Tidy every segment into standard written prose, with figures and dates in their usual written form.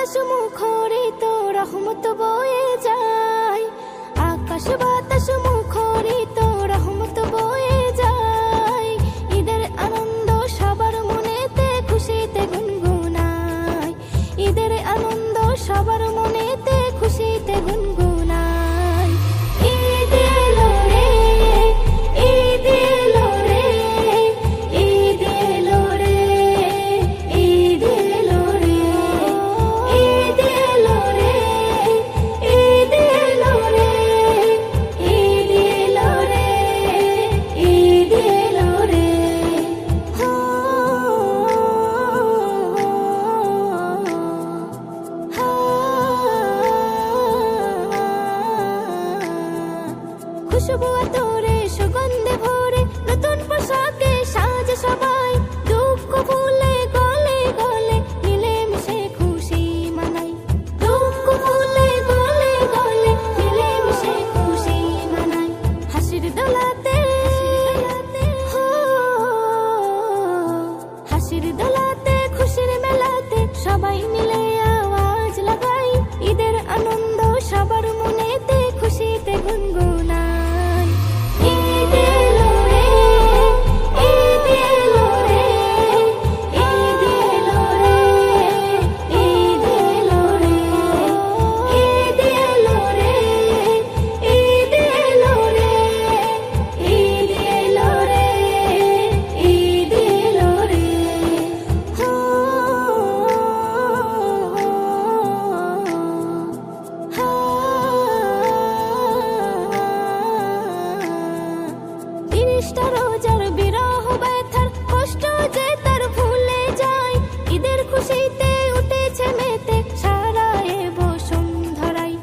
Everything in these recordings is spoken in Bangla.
বাতাস মুখরিত রহমত বয়ে যায়, আকাশ বাতাস মুখরিত রহমত বয়ে যায়। ঈদের আনন্দ সবার মনেতে খুশিতে গুনগুনায়, ঈদের আনন্দ সবার মনেতে খুশিতে গুনগুনায়। ঈদ এলো রে, ঈদ এলো রে, ঈদ এলো রে, ঈদ এলো রে, ঈদ এলো রে, ঈদ এলো রে, ঈদ এলো রে, ঈদ এলো রে। খুশবু আতরে সুগন্ধে ভরে নতুন পোশাকে সাজে সবাই, দুঃখ ভুলে গলে গলে মিলে মিশে খুশি মানাই, দুঃখ ভুলে গলে গলে মিলে মিশে খুশি মানাই। হাসির দোলাতে হাসির দোলাতে খুশির মেলাতে সবাই মিলে আওয়াজ লাগাই, ঈদের আনন্দ সবার মনেতে খুশিতে গুনগুনাই। ঈদ এলো রে, ঈদ এলো রে, ঈদ এলো রে, ঈদ এলো রে, ঈদ এলো রে, ঈদ এলো রে, ঈদ এলো রে, ঈদ এলো রে। তিরিশটা রোজার বিরহ ব্যথার কষ্ট যে তার ভুলে যায়, ঈদের খুশিতে উঠেছে মেতে সারা এ বসুন্ধরাই,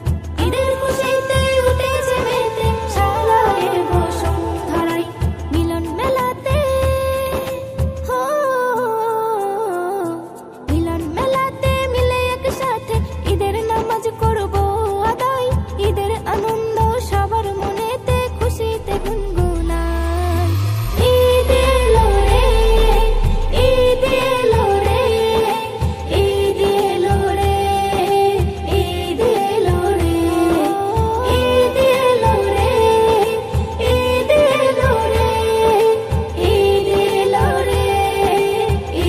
ঈদের খুশিতে উঠেছে মেতে সারা এ বসুন্ধরাই। মিলন মেলাতে মিলন মেলাতে মিলে একসাথে ঈদের নামাজ করবো আদায়, ঈদের আনন্দ সবার মনেতে খুশিতে গুনগুনায়। ঈদ এলো রে, ঈদ এলো রে, ঈদ এলো রে, ঈদ এলো রে, ঈদ এলো রে, ঈদ এলো রে, ঈদ এলো রে,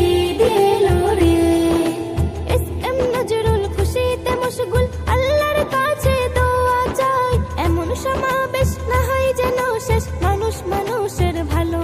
ঈদ এলো রে। এস এম নজরুল খুশিতে মশগুল, আল্লাহর কাছে দোয়া চাই, এমন সমাবেশ না হয় যেন শেষ, মানুষ মানুষের ভালো